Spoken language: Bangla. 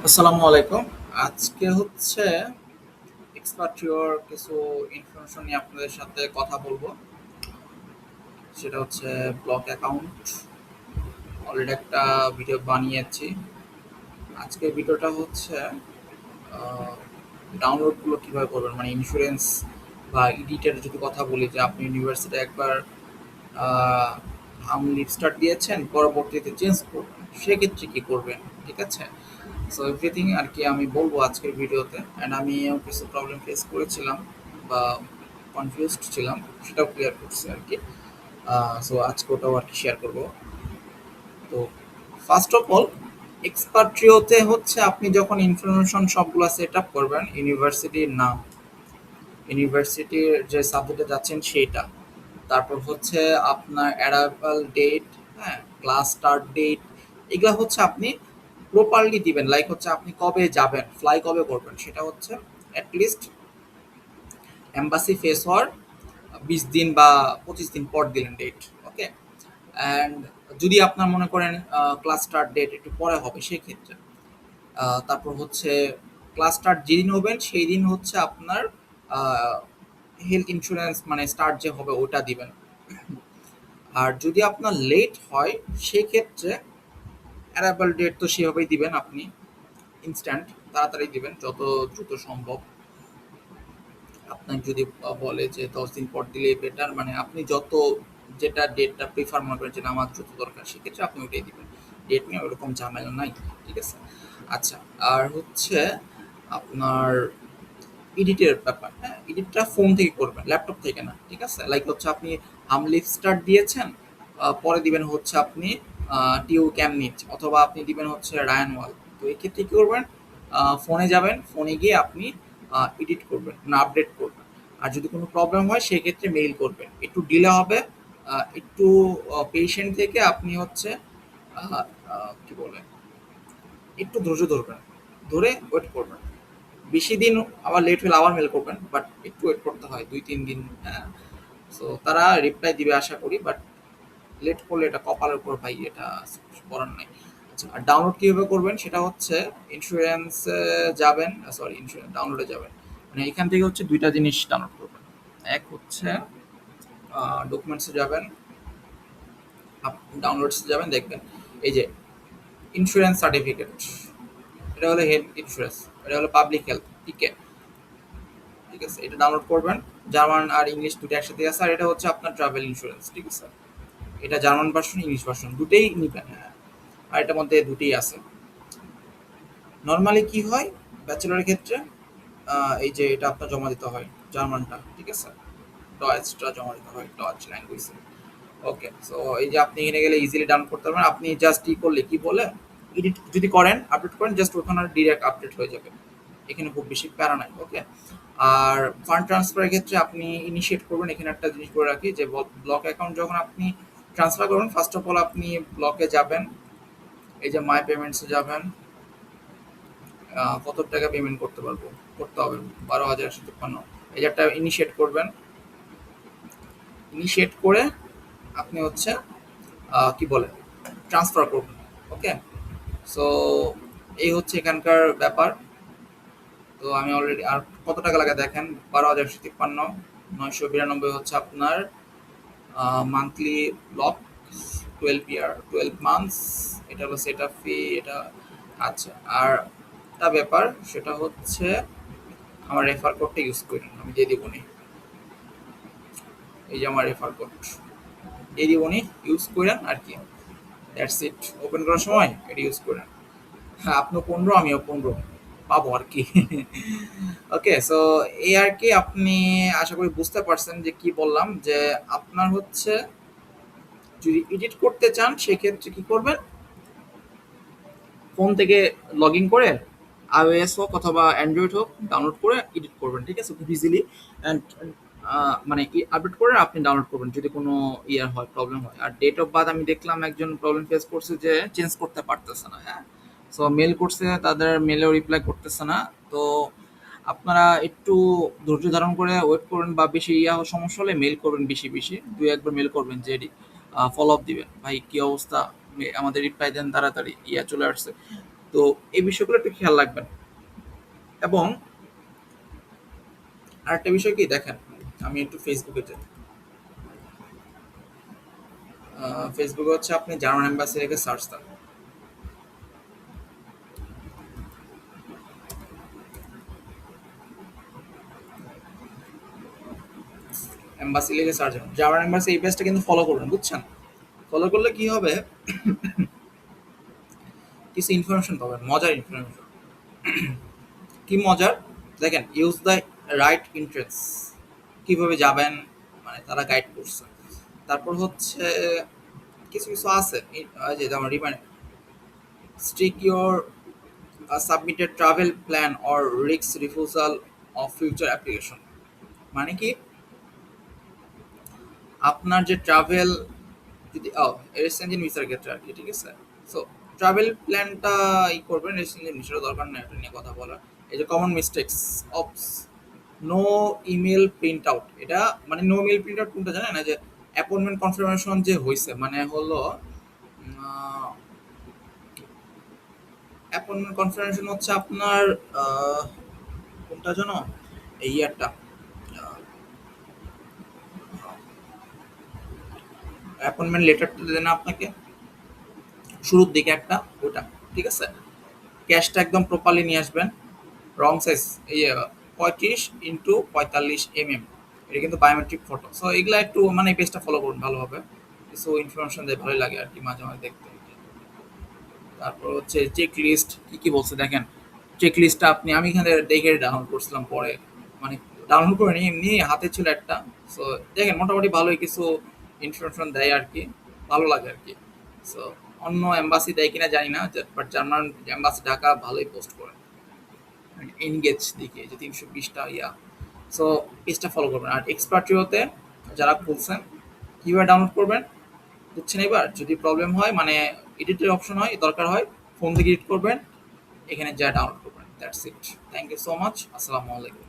আসসালামু আলাইকুম। আজকে হচ্ছে এক্সপাট্রিওর কিছু ইনফরমেশন নিয়ে আপনাদের সাথে কথা বলবো। সেটা হচ্ছে ব্লক অ্যাকাউন্ট। অলরেডি একটা ভিডিও বানিয়েছি। আজকের ভিডিওটা হচ্ছে ডাউনলোডগুলো কিভাবে করবেন, মানে ইন্স্যুরেন্স বা ইডিটের যদি কথা বলি, যে আপনি ইউনিভার্সিটি একবার আপনি স্টার্ট দিয়েছেন, পরবর্তীতে চেঞ্জ করবেন, সেক্ষেত্রে কি করবেন, ঠিক আছে? সো এভরিথিং আর কি আমি বলবো আজকের ভিডিওতে। অ্যান্ড আমিও কিছু প্রবলেম ফেস করেছিলাম বা কনফিউজড ছিলাম, সেটাও ক্লিয়ার করছি আর কি। সো আজকে ওটাও আর কি শেয়ার করবো। তো ফার্স্ট অফ অল, এক্সপাট্রিওতে হচ্ছে আপনি যখন ইনফরমেশন সবগুলো সেট আপ করবেন, ইউনিভার্সিটির নাম, ইউনিভার্সিটির যে সাবজেক্টে যাচ্ছেন সেইটা, তারপর হচ্ছে আপনার অ্যারাইভাল ডেট, হ্যাঁ, ক্লাস স্টার্ট ডেট, এগুলা হচ্ছে আপনি প্রপারলি দিবেন। লাইক হচ্ছে আপনি কবে যাবেন, ফ্লাই কবে করবেন, সেটা হচ্ছে অ্যাটলিস্ট এম্বাসি ফেস হওয়ার 20 দিন বা 25 দিন পর দিলেন ডেট। ওকে। অ্যান্ড যদি আপনার মনে করেন ক্লাস স্টার্ট ডেট একটু পরে হবে, সেক্ষেত্রে তারপর হচ্ছে ক্লাস স্টার্ট যেদিন হবেন সেই দিন হচ্ছে আপনার হেলথ ইন্স্যুরেন্স মানে স্টার্ট যে হবে ওটা দিবেন। আর যদি আপনার লেট হয়, সেক্ষেত্রে অ্যারাইভাল ডেট তো সেভাবেই দিবেন আপনি, ইনস্ট্যান্ট, তাড়াতাড়ি দিবেন যত দ্রুত সম্ভব। আপনার যদি বলে যে 10 দিন পর দিলে বেটার, মানে আপনি যত যেটা ডেটটা প্রিফার মনে করেন, যেটা আমার যত দরকার, সেক্ষেত্রে আপনি ওইটাই দিবেন। ডেট নিয়ে ওরকম ঝামেলা নাই, ঠিক আছে? আচ্ছা, আর হচ্ছে আপনার এডিটের ব্যাপার, হ্যাঁ, এডিটটা ফোন থেকে করবেন, ল্যাপটপ থেকে না, ঠিক আছে? লাইক হচ্ছে আপনি হামলিফ স্টার্ট দিয়েছেন, পরে দিবেন হচ্ছে আপনি টিউ ক্যামনিচ, অথবা আপনি দিবেন হচ্ছে রায়ান ওয়াল। তো এই ক্ষেত্রে কি করবেন, ফোনে যাবেন, ফোনে গিয়ে আপনি এডিট করবেন, না আপডেট করবেন। আর যদি কোনো প্রবলেম হয় সেক্ষেত্রে মেইল করবেন, একটু ডিলে হবে। একটু পেশেন্ট থেকে আপনি হচ্ছে আহ, কি বলে, একটু ধৈর্য ধরবেন, ধরে ওয়েট করবেন। বেশি দিন আবার লেট হলে আবার মেল করবেন, বাট একটু ওয়েট করতে হয় 2-3 দিন। হ্যাঁ, সো তারা রিপ্লাই দিবে আশা করি, বাট লেট করলে এটা কপালের উপর ভাই, এটা করার নাই। আচ্ছা, আর ডাউনলোড কীভাবে করবেন সেটা হচ্ছে ইন্স্যুরেন্স যাবেন, সরি, ইন্স্যুরেন্স ডাউনলোডে যাবেন। মানে এখান থেকে হচ্ছে দুইটা জিনিস ডাউনলোড করবেন। এক হচ্ছে ডকুমেন্টসে যাবেন, ডাউনলোডসে যাবেন, দেখবেন এই যে ইন্স্যুরেন্স সার্টিফিকেট, এটা হলো হেলথ ইন্স্যুরেন্স, এটা হলো পাবলিক হেলথ, ঠিক আছে? ঠিক আছে, এটা ডাউনলোড করবেন। জার্মান আর ইংলিশ দুটো একসাথে আছে। আর এটা হচ্ছে আপনার ট্রাভেল ইন্স্যুরেন্স, ঠিক আছে? এটা জার্মান ভার্সন, ইংলিশ ভার্সন দুটেই নিবেন, হ্যাঁ। আর এটার মধ্যে দুটেই আছে। নর্মালি কি হয় ব্যাচেলরের ক্ষেত্রে, এই যে এটা আপনার জমা দিতে হয় জার্মানটা, ঠিক আছে? ডয়েচটা জমা দিতে হয়, ডচ ল্যাঙ্গুয়েজ। ওকে, সো এই যে আপনি এখানে গেলে ইজিলি ডাউনলোড করতে পারবেন। আপনি জাস্ট ই করলে কি বলে, এডিট যদি করেন, আপডেট করেন, জাস্ট ওখানে ডিরেক্ট আপডেট হয়ে যাবে। এখানে খুব বেশি প্যারা নাই। ওকে। আর ফান্ড ট্রান্সফারের ক্ষেত্রে আপনি ইনিশিয়েট করবেন, এখানে একটা জিনিস করে রাখি, যে ব্লক অ্যাকাউন্ট যখন আপনি ট্রান্সফার করবেন, ফার্স্ট অফ অল আপনি ব্লকে যাবেন, এই যে মাই পেমেন্টসে যাবেন। কত টাকা পেমেন্ট করতে পারবো, করতে হবে 12,153। এই যে একটা ইনিশিয়েট করবেন, ইনিশিয়েট করে আপনি হচ্ছে কি বলে, ট্রান্সফার করবেন। ওকে। সো এই হচ্ছে এখানকার ব্যাপার। তো আমি অলরেডি, আর কত টাকা লাগে দেখেন, 12,153, 992 হচ্ছে আপনার মান্থলি ব্লক, 12 ইয়ার, 12 মান্থস। এটা হলো সেট আপ ফি, এটা। আচ্ছা, আর একটা ব্যাপার সেটা হচ্ছে আমার রেফার কোডটা ইউজ করেন, আমি দিয়ে দিব নি। এই যে আমার রেফার কোড দিয়ে দিব নি, ইউজ করেন আর কি। That's it. ওপেন করার সময় এটা ইউজ করেন। হ্যাঁ, আপনিও 15, আমিও 15 পাবো আর কি। ওকে, সো এই আর কি। আপনি আশা করি বুঝতে পারছেন যে কি বললাম, যে আপনার হচ্ছে যদি এডিট করতে চান সেক্ষেত্রে কি করবেন, ফোন থেকে লগ ইন করে iOS হোক অথবা অ্যান্ড্রয়েড হোক, ডাউনলোড করে এডিট করবেন, ঠিক আছে? খুব ইজিলি। অ্যান্ড মানে আপডেট করে আপনি ডাউনলোড করবেন যদি কোনো ইয়ার হয়, প্রবলেম হয়। আর ডেট অফ বার্থ আমি দেখলাম একজন প্রবলেম ফেস করছে, যে চেঞ্জ করতে পারতেছে না, হ্যাঁ। সো মেল করছে, তাদের মেলেও রিপ্লাই করতেছে না। তো আপনারা একটু ধৈর্য ধারণ করে ওয়েট করবেন, বা বেশি সমস্যা হলে মেল করবেন, বেশি বেশি 2-1 বার মেল করবেন, যে ফলো আপ দিবেন, ভাই কি অবস্থা, আমাদের রিপ্লাই দেন তাড়াতাড়ি, চলে আসছে। তো এই বিষয়গুলো একটু খেয়াল রাখবেন। এবং আরেকটা বিষয় কি দেখেন, আমি একটু ফেসবুকে যাই। ফেসবুকে হচ্ছে আপনি জার্মান এম্বাসি রেখে সার্চ দেন। এম্বাসি লিখে সার্চ দেন, জার্মান এম্বাসি এই পেজটা কিন্তু ফলো করবেন, বুঝছেন? ফলো করলে কি হবে, কিছু ইনফরমেশন পাবেন, মজার ইনফরমেশন। কি মজার, দেখেন, ইউজ দ্য রাইট ইন্টারেন্স, কিভাবে যাবেন, মানে তারা গাইড করছে। তারপর হচ্ছে কিছু কিছু আছে যে যেমন remind, strict your submitted travel plan or risk refusal of future application. মানে কি, আপনার যে ট্রাভেল যদি রেসিডেন্ট ভিসার ক্ষেত্রে আর কি, ঠিক আছে? সো ট্রাভেল প্ল্যানটা করবেন, রেসিডেন্ট ভিসার দরকার নেই এটা নিয়ে কথা বলার। এই যে common mistakes of no email print out, এটা মানে নো ইমেল প্রিন্ট আউট কোনটা জানেন না, যে অ্যাপয়েন্টমেন্ট কনফার্মেশন যে হয়েছে, মানে হলো অ্যাপয়েন্টমেন্ট কনফার্মেশন হচ্ছে আপনার কোনটা জানো, এই ইয়ারটা, অ্যাপয়েন্টমেন্ট লেটারটা দেন আপনাকে শুরুর দিকে একটা, ওটা, ঠিক আছে? ক্যাশটা একদম প্রপারলি নিয়ে আসবেন, রং সাইজ, এই 35x45 mm, এটা কিন্তু বায়োমেট্রিক ফটো। সো এগুলা একটু মানে এই পেজটা ফলো করুন ভালোভাবে, কিছু ইনফরমেশন দেয়, ভালোই লাগে আর কি মাঝে মাঝে দেখতে। তারপর হচ্ছে চেক লিস্ট, কি কি বলছে দেখেন। চেক লিস্টটা আমি এখানে দেখে ডাউনলোড করছিলাম পরে, মানে ডাউনলোড করে নিয়ে এমনি হাতে ছিল একটা। সো দেখেন মোটামুটি ভালোই কিছু ইনফরমেশন দেয় আর কি, ভালো লাগে আর কি। সো অন্য এম্বাসি দেয় কিনা জানি না, বাট জার্মান এম্বাসি ঢাকা ভালোই পোস্ট করে, এনগেজ দিকে যে 320টা ইয়া। সো পেজটা ফলো করবেন। আর এক্সপার্টিওতে যারা খুলছেন, কীভাবে ডাউনলোড করবেন বুঝছেন? এবার যদি প্রবলেম হয়, মানে এডিটের অপশন হয়, দরকার হয়, ফোন থেকে এডিট করবেন, এখানে যা ডাউনলোড করবেন, that's it. Thank you so much, আসসালামু আলাইকুম।